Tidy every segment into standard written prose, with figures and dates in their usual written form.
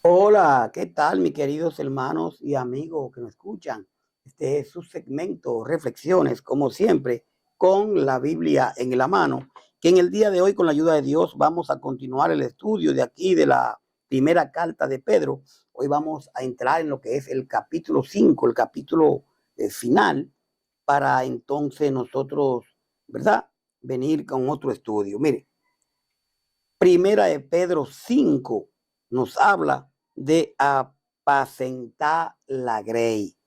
Hola, ¿qué tal, mis queridos hermanos y amigos que me escuchan? Este es su segmento, Reflexiones, como siempre, con la Biblia en la mano, que en el día de hoy, con la ayuda de Dios, vamos a continuar el estudio de aquí de la primera carta de Pedro. Hoy vamos a entrar en lo que es el capítulo 5, el capítulo final, para entonces nosotros, ¿verdad?, venir con otro estudio. Mire, Primera de Pedro 5 nos habla de apacentar la grey.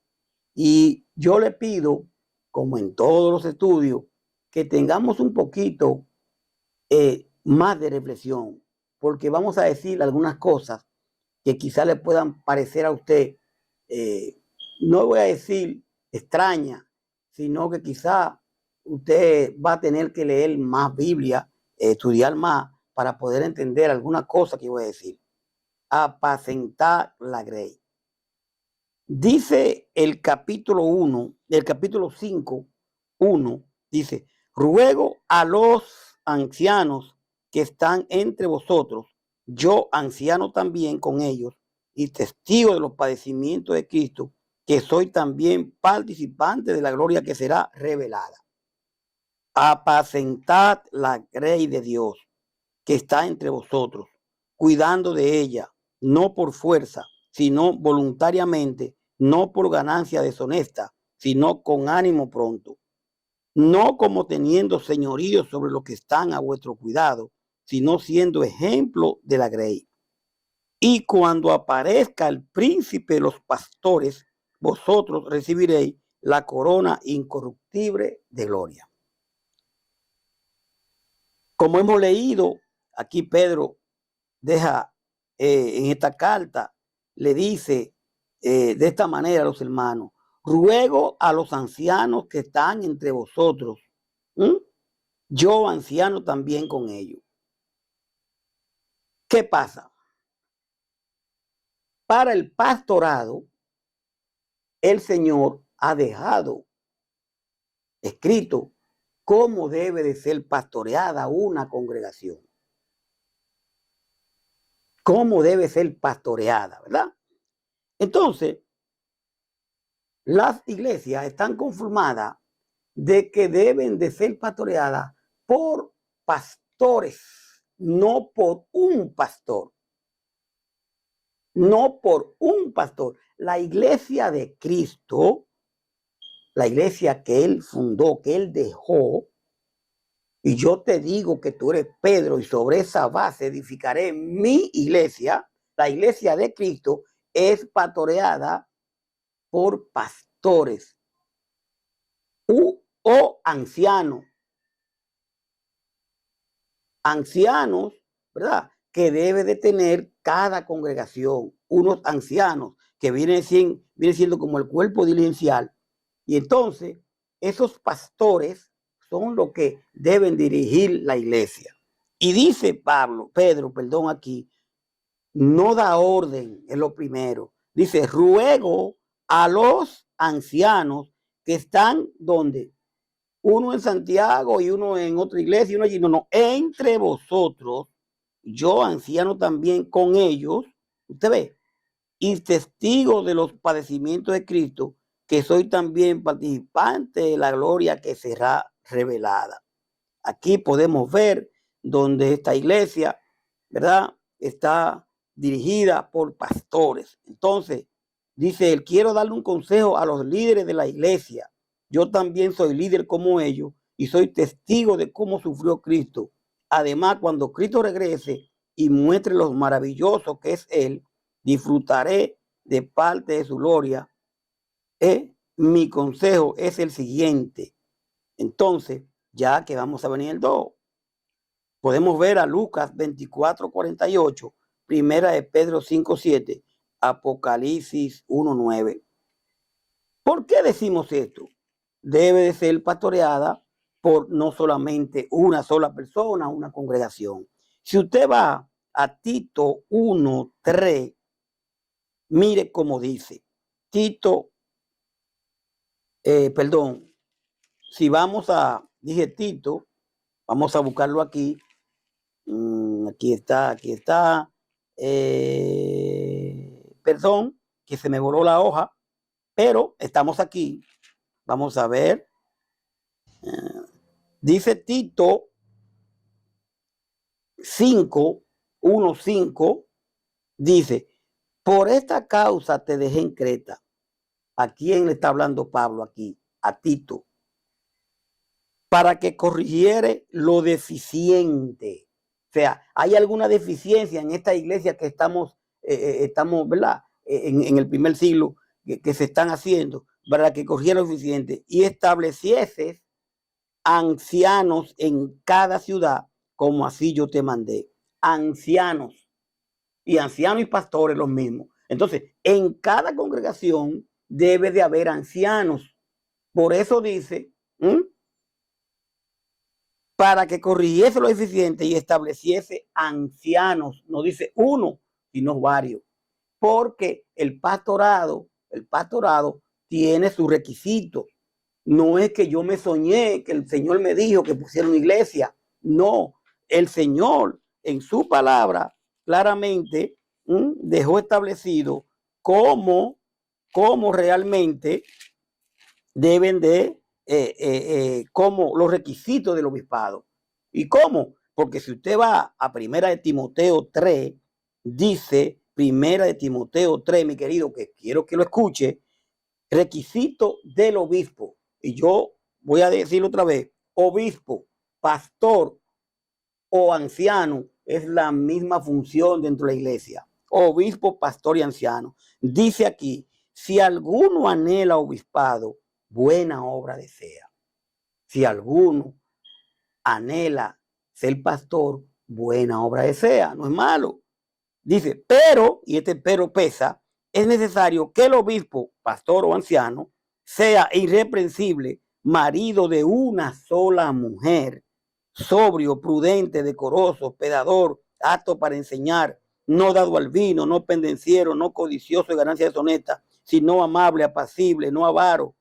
Y yo le pido, como en todos los estudios, que tengamos un poquito más de reflexión, porque vamos a decir algunas cosas que quizá le puedan parecer a usted, eh, no voy a decir extraña, sino que quizá usted va a tener que leer más Biblia, estudiar más para poder entender alguna cosa que voy a decir. Apacentar la grey. Dice el capítulo 1, el capítulo 5, 1, dice, ruego a los ancianos que están entre vosotros, yo anciano también con ellos y testigo de los padecimientos de Cristo, que soy también participante de la gloria que será revelada. Apacentad la grey de Dios que está entre vosotros, cuidando de ella, no por fuerza, sino voluntariamente, no por ganancia deshonesta, sino con ánimo pronto, no como teniendo señorío sobre los que están a vuestro cuidado, sino siendo ejemplo de la grey. Y cuando aparezca el príncipe de los pastores, vosotros recibiréis la corona incorruptible de gloria. Como hemos leído, aquí Pedro deja en esta carta, le dice de esta manera a los hermanos, ruego a los ancianos que están entre vosotros, ¿m? Yo anciano también con ellos. ¿Qué pasa? Para el pastorado, el Señor ha dejado escrito cómo debe de ser pastoreada una congregación, cómo debe ser pastoreada, ¿verdad? Entonces, las iglesias están conformadas de que deben de ser pastoreadas por pastores, no por un pastor, no por un pastor. La iglesia de Cristo, la iglesia que él fundó, que él dejó, y yo te digo que tú eres Pedro y sobre esa base edificaré mi iglesia, la iglesia de Cristo es pastoreada por pastores o ancianos, ancianos, ¿verdad? Que debe de tener cada congregación, unos ancianos que viene siendo como el cuerpo diligencial. Y entonces, esos pastores son los que deben dirigir la iglesia. Y dice Pedro, perdón, aquí, no da orden, es lo primero. Dice, ruego a los ancianos que están donde uno en Santiago y uno en otra iglesia y uno allí. No, no, entre vosotros, yo anciano también con ellos, usted ve, y testigo de los padecimientos de Cristo, que soy también participante de la gloria que será revelada. Aquí podemos ver donde esta iglesia, ¿verdad?, está dirigida por pastores. Entonces, dice él, quiero darle un consejo a los líderes de la iglesia. Yo también soy líder como ellos y soy testigo de cómo sufrió Cristo. Además, cuando Cristo regrese y muestre lo maravilloso que es Él, disfrutaré de parte de su gloria. Mi consejo es el siguiente. Entonces, ya que vamos a venir el 2, podemos ver a Lucas 24:48, Primera de Pedro 5:7, Apocalipsis 1:9. ¿Por qué decimos esto? Debe de ser pastoreada por no solamente una sola persona, una congregación. Si usted va a Tito 1:3, mire cómo dice. Tito, perdón, si vamos a, dije Tito, vamos a buscarlo aquí. Aquí está, aquí está. perdón, que se me voló la hoja, pero estamos aquí. Vamos a ver. Dice Tito 5, 1, 5, dice, por esta causa te dejé en Creta. ¿A quién le está hablando Pablo aquí? A Tito. Para que corrigiere lo deficiente. O sea, hay alguna deficiencia en esta iglesia que estamos, ¿verdad? En el primer siglo que se están haciendo, para que corrigiera lo deficiente y estableciese ancianos en cada ciudad, como así yo te mandé. Ancianos. Y ancianos y pastores los mismos. Entonces, en cada congregación debe de haber ancianos. Por eso dice, para que corrigiese lo deficiente y estableciese ancianos. No dice uno, sino varios. Porque el pastorado tiene sus requisitos. No es que yo me soñé, que el Señor me dijo que pusiera una iglesia. No, el Señor en su palabra claramente dejó establecido cómo realmente deben de, como los requisitos del obispado. ¿Y cómo? Porque si usted va a Primera de Timoteo 3, dice Primera de Timoteo 3, mi querido, que quiero que lo escuche, requisito del obispo. Y yo voy a decirlo otra vez, obispo, pastor o anciano es la misma función dentro de la iglesia. Obispo, pastor y anciano. Dice aquí, si alguno anhela obispado, buena obra desea. Si alguno anhela ser pastor, buena obra desea. No es malo. Dice, pero, y este pero pesa, es necesario que el obispo, pastor o anciano, sea irreprensible, marido de una sola mujer, sobrio, prudente, decoroso, hospedador, apto para enseñar, no dado al vino, no pendenciero, no codicioso de ganancia deshonesta, sino amable, apacible, no avaro,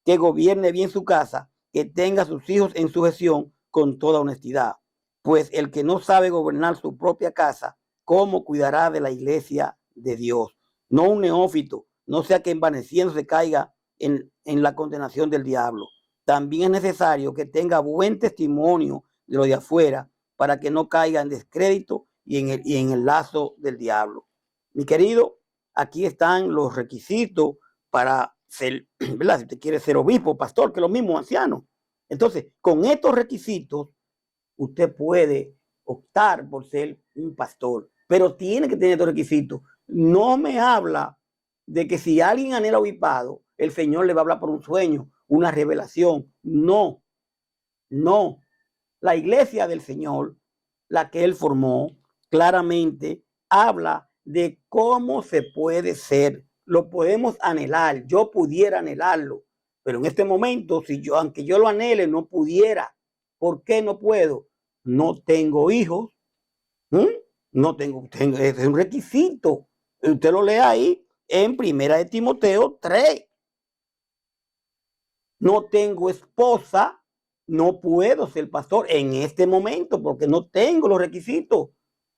que gobierne bien su casa, que tenga a sus hijos en sujeción con toda honestidad. Pues el que no sabe gobernar su propia casa, ¿cómo cuidará de la iglesia de Dios? No un neófito, no sea que envaneciendo se caiga en la condenación del diablo. También es necesario que tenga buen testimonio de lo de afuera para que no caiga en descrédito y en el lazo del diablo. Mi querido, aquí están los requisitos para ser, ¿verdad? Si usted quiere ser obispo, pastor, que es lo mismo, anciano. Entonces, con estos requisitos, usted puede optar por ser un pastor, pero tiene que tener estos requisitos. No me habla de que si alguien anhela obispado, el Señor le va a hablar por un sueño, una revelación. No, no. La iglesia del Señor, la que Él formó, claramente habla de cómo se puede ser. Lo podemos anhelar. Yo pudiera anhelarlo, pero en este momento, si yo, aunque yo lo anhele, no pudiera. ¿Por qué no puedo? No tengo hijos. No tengo, es un requisito. Usted lo lee ahí en Primera de Timoteo 3. No tengo esposa, no puedo ser pastor en este momento porque no tengo los requisitos.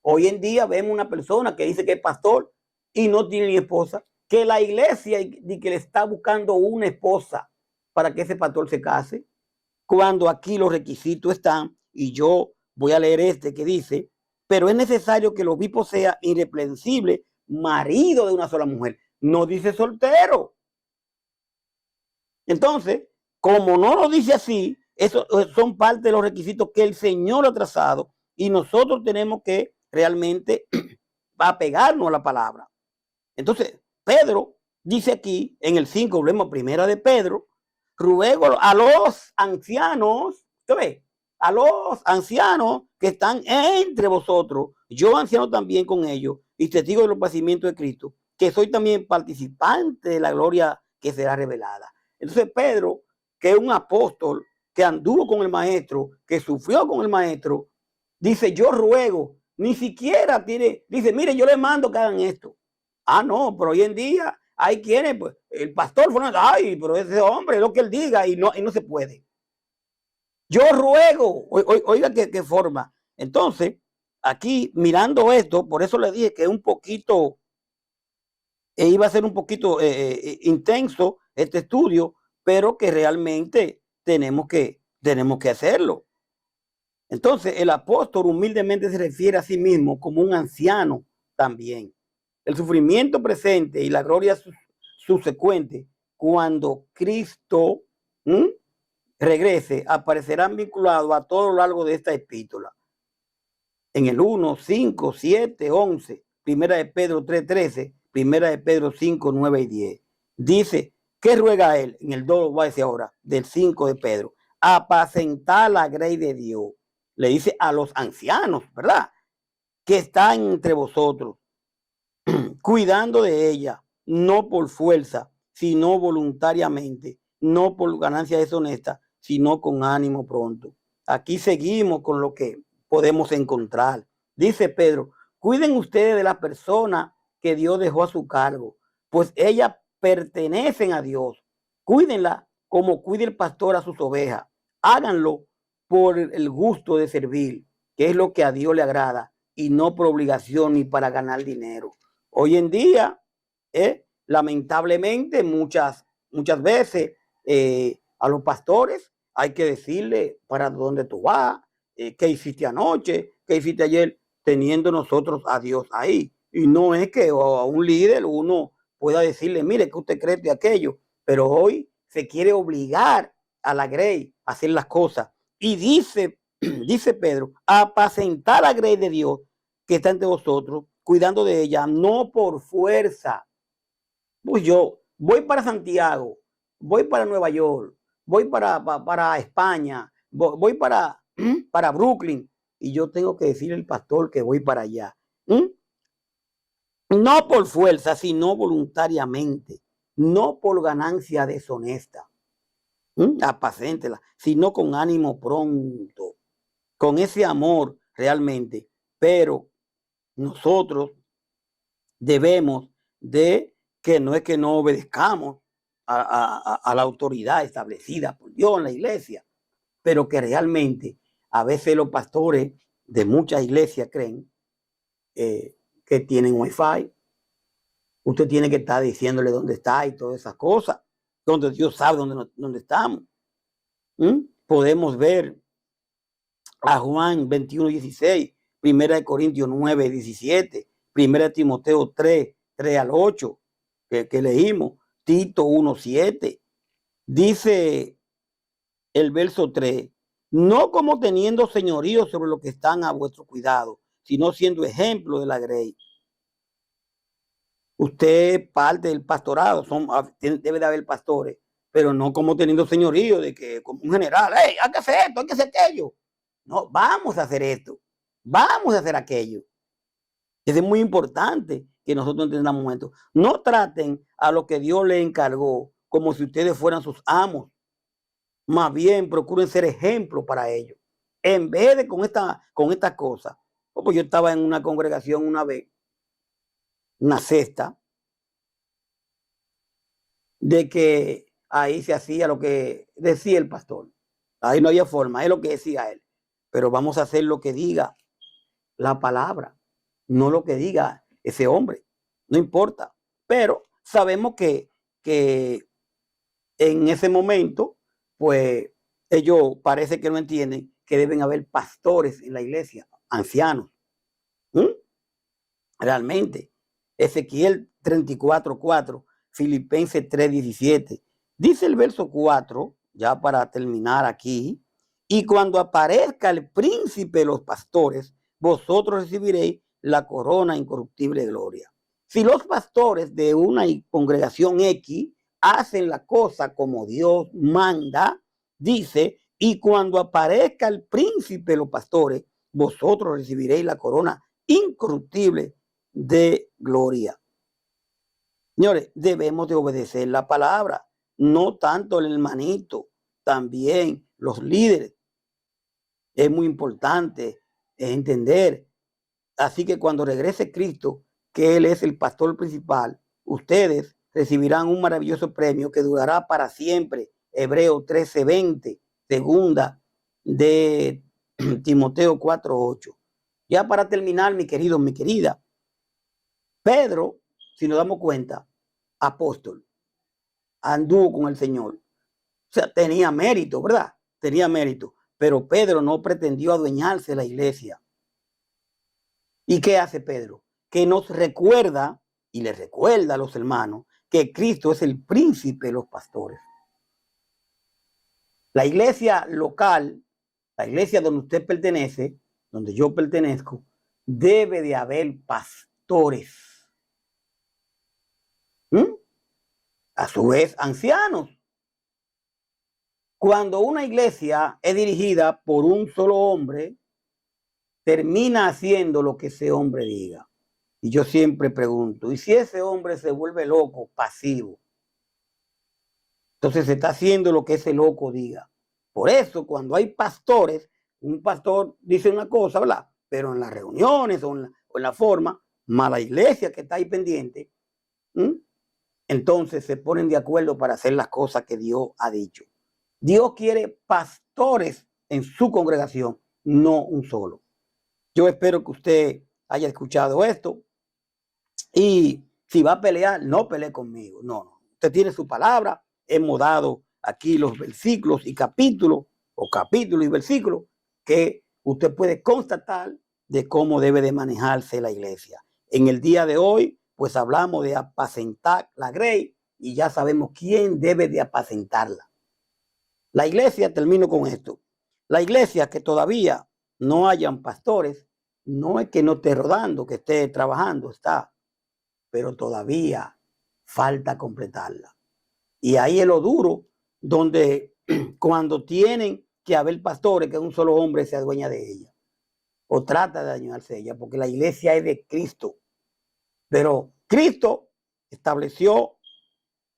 Hoy en día vemos una persona que dice que es pastor y no tiene ni esposa, que la iglesia y que le está buscando una esposa para que ese pastor se case, cuando aquí los requisitos están, y yo voy a leer este que dice, pero es necesario que el obispo sea irreprensible, marido de una sola mujer. No dice soltero. Entonces, como no lo dice así, eso son parte de los requisitos que el Señor ha trazado y nosotros tenemos que realmente apegarnos a la palabra. Entonces, Pedro dice aquí en el 5, volvemos a Primera de Pedro, ruego a los ancianos, ¿usted ve? A los ancianos que están entre vosotros, yo anciano también con ellos, y testigo de los padecimientos de Cristo, que soy también participante de la gloria que será revelada. Entonces Pedro, que es un apóstol, que anduvo con el maestro, que sufrió con el maestro, dice, yo ruego, ni siquiera tiene, dice, mire, yo le mando que hagan esto. Ah, no, pero hoy en día hay quienes, pues, el pastor fue, ay, pero ese hombre, lo que él diga, y no se puede. Yo ruego, oiga qué forma. Entonces, aquí mirando esto, por eso le dije que es un poquito iba a ser un poquito intenso este estudio, pero que realmente tenemos que hacerlo. Entonces, el apóstol humildemente se refiere a sí mismo como un anciano también. El sufrimiento presente y la gloria subsecuente, cuando Cristo regrese, aparecerán vinculados a todo lo largo de esta epístola. En el 1, 5, 7, 11, primera de Pedro 3, 13, primera de Pedro 5, 9 y 10. Dice, ¿qué ruega él? En el 2 va a decir ahora, del 5 de Pedro. Apacentar la grey de Dios. Le dice a los ancianos, ¿verdad? Que están entre vosotros, cuidando de ella, no por fuerza, sino voluntariamente, no por ganancia deshonesta, sino con ánimo pronto. Aquí seguimos con lo que podemos encontrar. Dice Pedro, cuiden ustedes de la persona que Dios dejó a su cargo, pues ellas pertenecen a Dios. Cuídenla como cuida el pastor a sus ovejas. Háganlo por el gusto de servir, que es lo que a Dios le agrada, y no por obligación ni para ganar dinero. Hoy en día, lamentablemente, muchas veces a los pastores hay que decirle para dónde tú vas, qué hiciste anoche, qué hiciste ayer, teniendo nosotros a Dios ahí. Y no es que a un líder uno pueda decirle, mire, que usted cree de aquello, pero hoy se quiere obligar a la grey a hacer las cosas. Y dice Pedro, apacentar la grey de Dios que está entre vosotros, cuidando de ella, no por fuerza. Pues yo voy para Santiago, voy para Nueva York, voy para España, voy para Brooklyn, y yo tengo que decirle al pastor que voy para allá. No por fuerza, sino voluntariamente, no por ganancia deshonesta. Apacéntela, sino con ánimo pronto, con ese amor realmente. Pero nosotros debemos de que no es que no obedezcamos a la autoridad establecida por Dios en la iglesia, pero que realmente a veces los pastores de muchas iglesias creen que tienen wifi. Usted tiene que estar diciéndole dónde está y todas esas cosas, donde Dios sabe dónde estamos. Podemos ver a Juan 21, 16, primera de Corintios 9, 17, primera de Timoteo 3, 3 al 8, que leímos, Tito 1, 7. Dice el verso 3, no como teniendo señorío sobre lo que están a vuestro cuidado, sino siendo ejemplo de la grey. Usted parte del pastorado, debe de haber pastores, pero no como teniendo señorío de que como un general, hey, hay que hacer esto, hay que hacer aquello. No, vamos a hacer esto, vamos a hacer aquello. Es muy importante que nosotros entendamos esto. No traten a lo que Dios le encargó como si ustedes fueran sus amos. Más bien procuren ser ejemplo para ellos. En vez de con esta cosa. Pues yo estaba en una congregación una vez, una cesta, de que ahí se hacía lo que decía el pastor. Ahí no había forma, es lo que decía él. Pero vamos a hacer lo que diga la palabra, no lo que diga ese hombre. No importa. Pero sabemos que en ese momento, pues ellos parece que no entienden que deben haber pastores en la iglesia, ancianos. Realmente. Ezequiel 34:4, Filipenses 3:17. Dice el verso 4, ya para terminar aquí, y cuando aparezca el príncipe de los pastores, vosotros recibiréis la corona incorruptible de gloria. Si los pastores de una congregación X hacen la cosa como Dios manda, dice, y cuando aparezca el príncipe de los pastores, vosotros recibiréis la corona incorruptible de gloria. Señores, debemos de obedecer la palabra, no tanto el hermanito, también los líderes. Es muy importante entender. Así que cuando regrese Cristo, que Él es el pastor principal, ustedes recibirán un maravilloso premio que durará para siempre. Hebreos 13:20, segunda de Timoteo 4:8. Ya para terminar, mi querido, mi querida, Pedro si nos damos cuenta, apóstol, anduvo con el Señor. O sea, tenía mérito, ¿verdad? Tenía mérito. Pero Pedro no pretendió adueñarse de la iglesia. ¿Y qué hace Pedro? Que nos recuerda y le recuerda a los hermanos que Cristo es el príncipe de los pastores. La iglesia local, la iglesia donde usted pertenece, donde yo pertenezco, debe de haber pastores. A su vez, ancianos. Cuando una iglesia es dirigida por un solo hombre, termina haciendo lo que ese hombre diga. Y yo siempre pregunto, ¿y si ese hombre se vuelve loco, pasivo? Entonces se está haciendo lo que ese loco diga. Por eso, cuando hay pastores, un pastor dice una cosa, ¿verdad? Pero en las reuniones o en la forma, mala iglesia que está ahí pendiente, entonces se ponen de acuerdo para hacer las cosas que Dios ha dicho. Dios quiere pastores en su congregación, no un solo. Yo espero que usted haya escuchado esto y si va a pelear, no pelee conmigo. No. Usted tiene su palabra. Hemos dado aquí los versículos y capítulos, o capítulos y versículos, que usted puede constatar de cómo debe de manejarse la iglesia. En el día de hoy, pues hablamos de apacentar la grey y ya sabemos quién debe de apacentarla. La iglesia, termino con esto, la iglesia que todavía no hayan pastores, no es que no esté rodando, que esté trabajando, está, pero todavía falta completarla. Y ahí es lo duro, donde cuando tienen que haber pastores, que un solo hombre se adueña de ella, o trata de adueñarse de ella, porque la iglesia es de Cristo. Pero Cristo estableció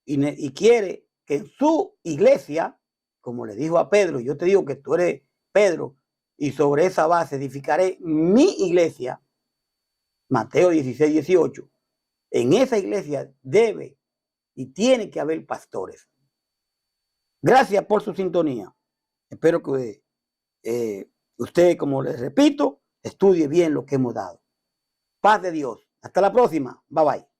y quiere que en su iglesia, como le dijo a Pedro, yo te digo que tú eres Pedro, y sobre esa base edificaré mi iglesia, Mateo 16, 18. En esa iglesia debe y tiene que haber pastores. Gracias por su sintonía. Espero que usted, como les repito, estudie bien lo que hemos dado. Paz de Dios. Hasta la próxima. Bye bye.